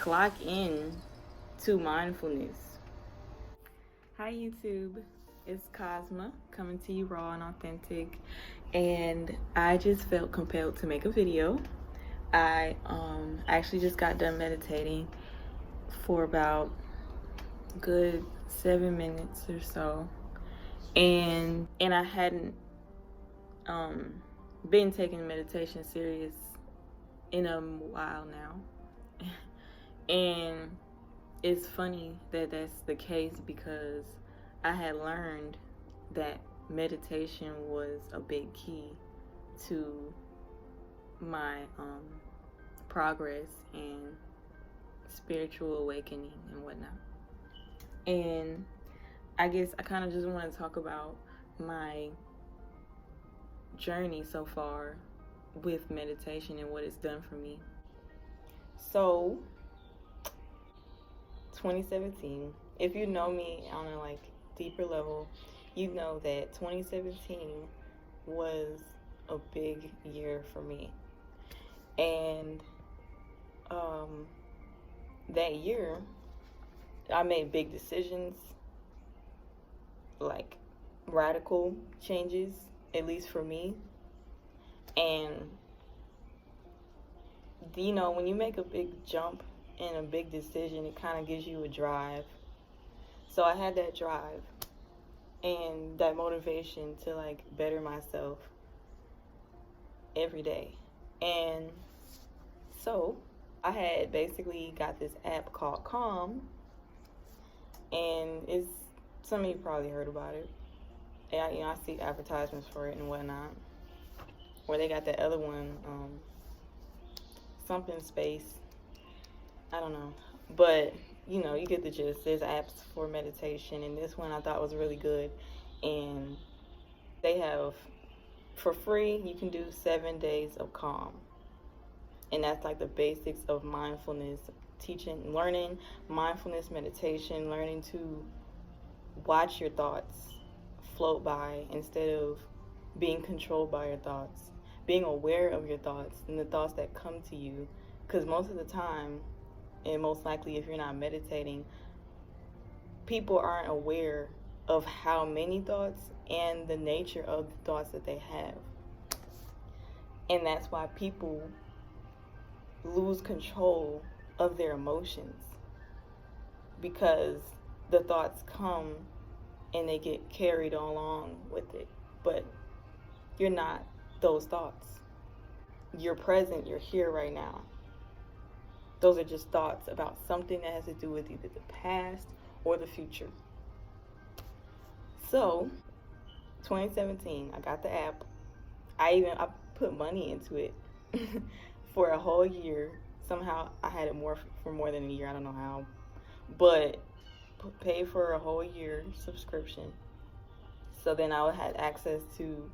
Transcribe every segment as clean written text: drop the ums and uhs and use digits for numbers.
clock in to mindfulness. Hi YouTube, it's Cosma coming to you raw and authentic, and I just felt compelled to make a video. I actually just got done meditating for about good 7 minutes or so, and I hadn't been taking meditation serious in a while now. And it's funny that that's the case, because I had learned that meditation was a big key to my progress and spiritual awakening and whatnot. And I guess I kind of just want to talk about my journey so far with meditation and what it's done for me. So 2017, if you know me on a deeper level, you know that 2017 was a big year for me. And that year I made big decisions, like radical changes, at least for me. And you know, when you make a big jump and a big decision, it kind of gives you a drive. So I had that drive and that motivation to better myself every day. And so I had basically got this app called Calm, and it's, some of you probably heard about it. And I see advertisements for it and whatnot. Or they got that other one, something space, I don't know, but you know, you get the gist. There's apps for meditation, and this one I thought was really good. And they have, for free, you can do 7 days of Calm, and that's like the basics of mindfulness, teaching, learning mindfulness meditation, learning to watch your thoughts float by instead of being controlled by your thoughts, being aware of your thoughts and the thoughts that come to you. Because most of the time, and most likely if you're not meditating, people aren't aware of how many thoughts and the nature of the thoughts that they have. And that's why people lose control of their emotions, because the thoughts come and they get carried along with it. But you're not those thoughts. You're present, you're here right now. Those are just thoughts about something that has to do with either the past or the future. So 2017, I got the app. I put money into it for a whole year. Somehow I had it for more than a year. I don't know how, but paid for a whole year subscription. So then I had access to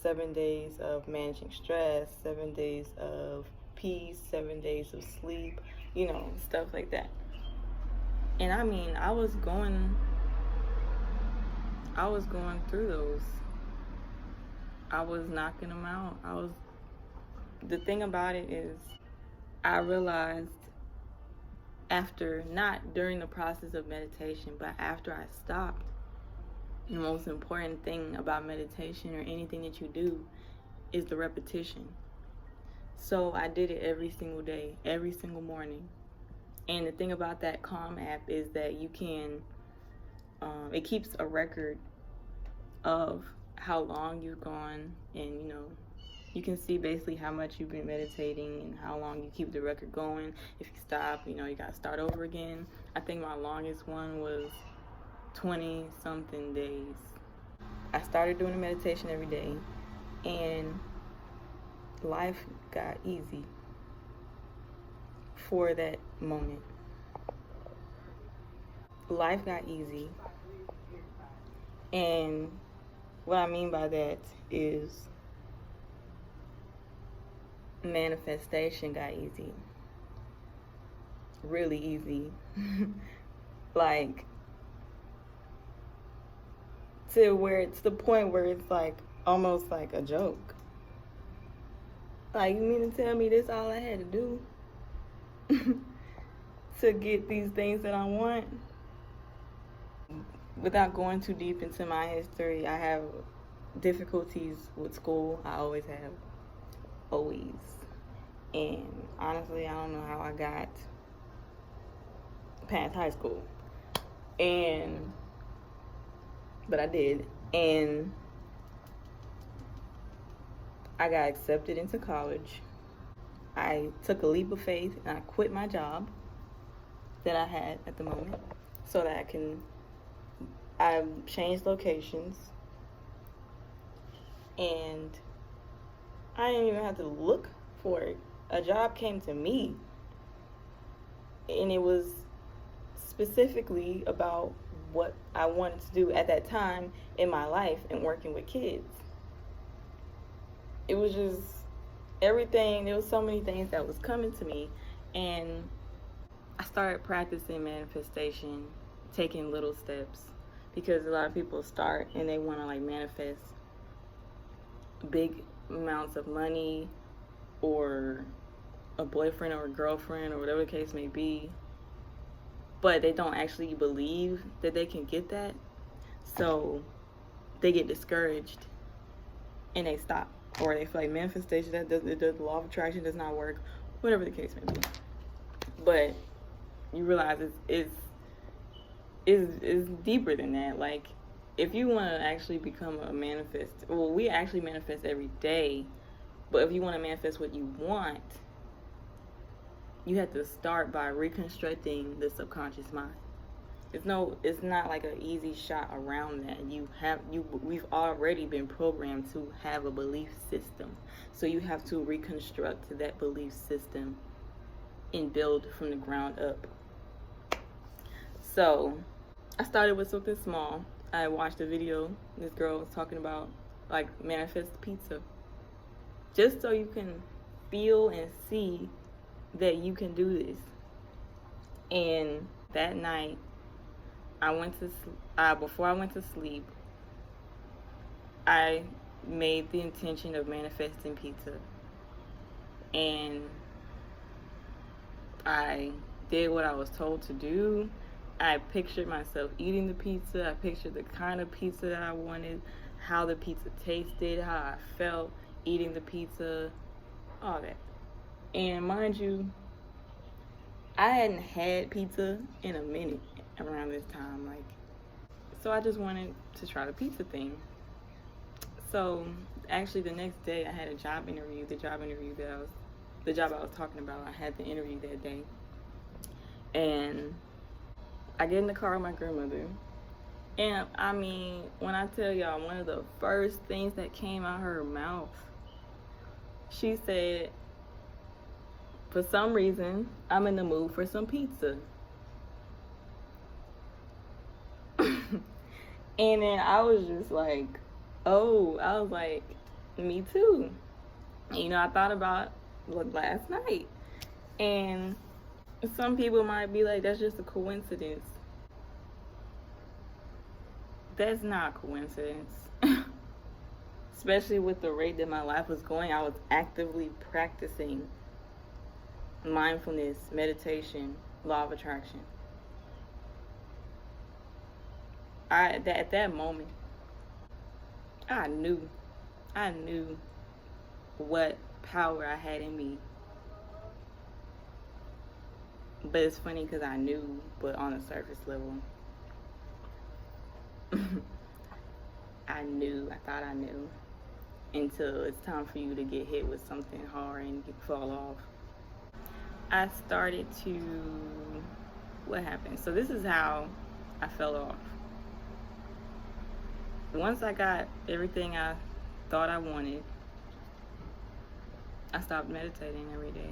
7 days of managing stress, 7 days of peace, 7 days of sleep, you know, stuff like that. And I mean, I was going through those. I was knocking them out. The thing about it is, I realized after, not during the process of meditation, but after I stopped, the most important thing about meditation or anything that you do is the repetition. So I did it every single day, every single morning. And the thing about that Calm app is that you can, it keeps a record of how long you've gone, and you know, you can see basically how much you've been meditating and how long you keep the record going. If you stop, you know, you gotta start over again. I think my longest one was 20 something days. I started doing the meditation every day, and life got easy for that moment. Life got easy, and what I mean by that is manifestation got easy. Really easy. Like, to the point where it's almost like a joke. Like, you mean to tell me this all I had to do? to get these things that I want. Without going too deep into my history, I have difficulties with school. I always have. Always. And honestly, I don't know how I got past high school. But I did. And I got accepted into college. I took a leap of faith and I quit my job that I had at the moment so that I changed locations, and I didn't even have to look for it. A job came to me, and it was specifically about what I wanted to do at that time in my life and working with kids. It was just everything. There was so many things that was coming to me, and I started practicing manifestation, taking little steps, because a lot of people start and they want to like manifest big amounts of money or a boyfriend or a girlfriend or whatever the case may be, but they don't actually believe that they can get that. So they get discouraged and they stop, or they feel like manifestation, the law of attraction does not work, whatever the case may be. But you realize it's deeper than that. Like, if you want to actually become a manifest, well, we actually manifest every day, but if you want to manifest what you want, you have to start by reconstructing the subconscious mind. It's not like an easy shot around that. We've already been programmed to have a belief system, so you have to reconstruct that belief system and build from the ground up. So I started with something small. I watched a video. This girl was talking about like manifest pizza, just so you can feel and see that you can do this. And that night, before I went to sleep, I made the intention of manifesting pizza, and I did what I was told to do. I pictured myself eating the pizza. I pictured the kind of pizza that I wanted, how the pizza tasted, how I felt eating the pizza, all that. And mind you, I hadn't had pizza in a minute around this time. So I just wanted to try the pizza thing. So actually the next day I had a job interview. The job I was talking about, I had the interview that day. And I get in the car with my grandmother. And I mean, when I tell y'all, one of the first things that came out her mouth, she said, for some reason, I'm in the mood for some pizza. And then I was just like, me too. And, I thought about last night. And some people might be like, that's just a coincidence. That's not a coincidence. Especially with the rate that my life was going, I was actively practicing mindfulness, meditation, law of attraction. At that moment, I knew what power I had in me. But it's funny because I knew, but on a surface level, I thought I knew, until it's time for you to get hit with something hard and you fall off. I started to, what happened? So this is how I fell off. Once I got everything I thought I wanted, I stopped meditating every day.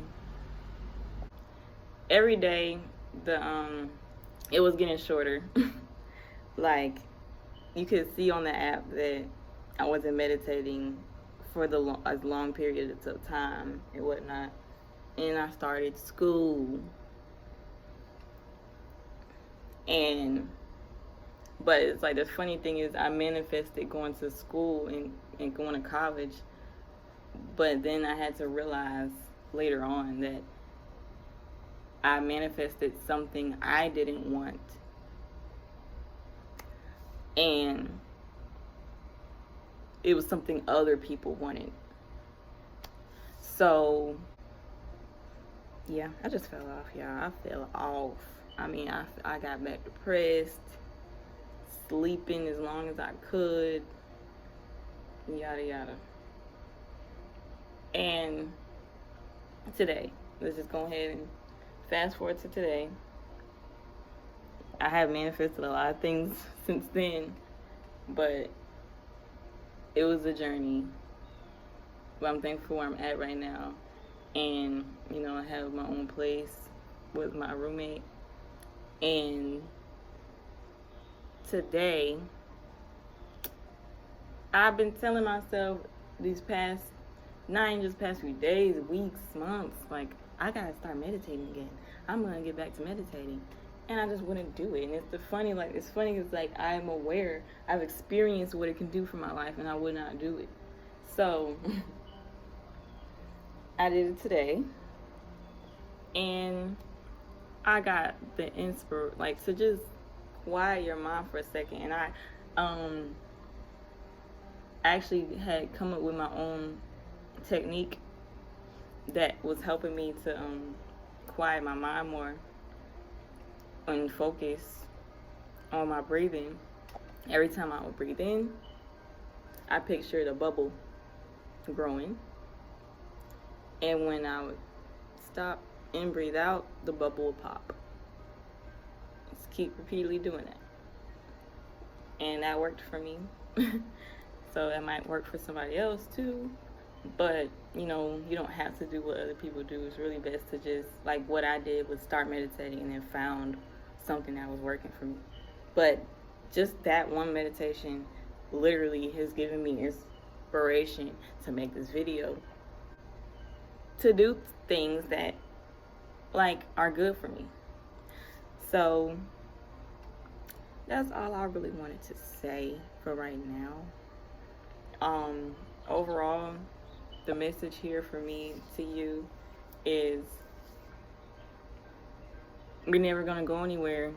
Every day, it was getting shorter. Like, you could see on the app that I wasn't meditating for a long period of time and whatnot. And I started school. But it's like, the funny thing is, I manifested going to school and going to college. But then I had to realize later on that I manifested something I didn't want. And it was something other people wanted. So, yeah, I just fell off, y'all. I fell off. I mean, I got back depressed, sleeping as long as I could, yada yada. And today, let's just go ahead and fast forward to today. I have manifested a lot of things since then, but it was a journey. But I'm thankful where I'm at right now. And, you know, I have my own place with my roommate. And today, I've been telling myself these past, not even just past few days, weeks, months, like, I gotta start meditating again. I'm gonna get back to meditating. And I just wouldn't do it. And it's funny because, like, I'm aware, I've experienced what it can do for my life, and I would not do it. So, I did it today. And I got the like, to just quiet your mind for a second. And I actually had come up with my own technique that was helping me to quiet my mind more and focus on my breathing. Every time I would breathe in, I pictured a bubble growing. And when I would stop and breathe out, the bubble would pop. Just keep repeatedly doing that. And that worked for me. So that might work for somebody else too. But, you know, you don't have to do what other people do. It's really best to just, like what I did was start meditating and then found something that was working for me. But just that one meditation literally has given me inspiration to make this video, to do things that, like, are good for me. So that's all I really wanted to say for right now. Overall, the message here for me to you is we're never gonna go anywhere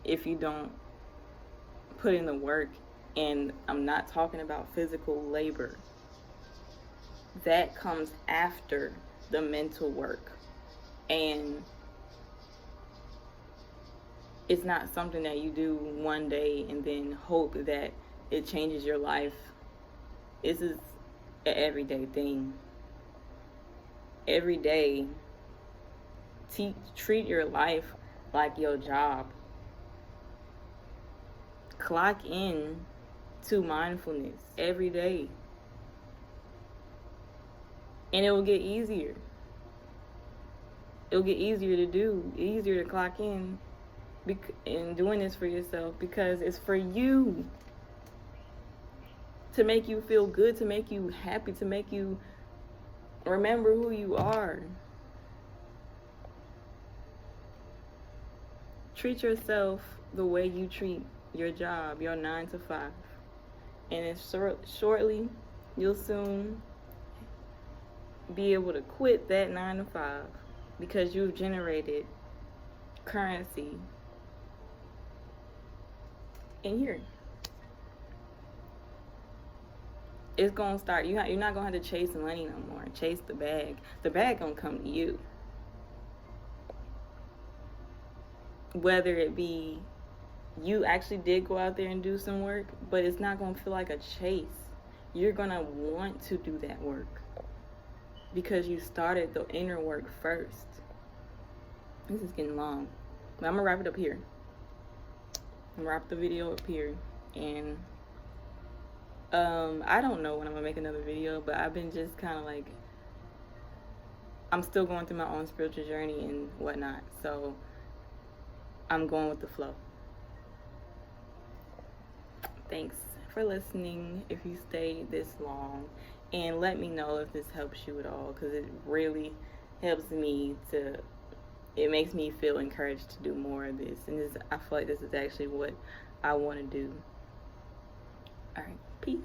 if you don't put in the work. And I'm not talking about physical labor. That comes after the mental work. And it's not something that you do one day and then hope that it changes your life. This is an everyday thing. Every day, treat your life like your job. Clock in to mindfulness every day. And it will get easier. It'll get easier to do, easier to clock in and doing this for yourself, because it's for you. To make you feel good, to make you happy, to make you remember who you are. Treat yourself the way you treat your job, your 9 to 5. And it's shortly, you'll soon be able to quit that 9 to 5 because you've generated currency in here. It's gonna start. You're not gonna have to chase money no more. Chase the bag. The bag gonna come to you. Whether it be you actually did go out there and do some work, but it's not gonna feel like a chase. You're gonna want to do that work because you started the inner work first. This is getting long, but I'm gonna wrap it up here. I'm gonna wrap the video up here, and I don't know when I'm gonna make another video, but I've been just kind of like, I'm still going through my own spiritual journey and whatnot, so I'm going with the flow. Thanks for listening if you stayed this long, and let me know if this helps you at all, because it really helps me to, it makes me feel encouraged to do more of this, and I feel like this is actually what I want to do. All right. Peace.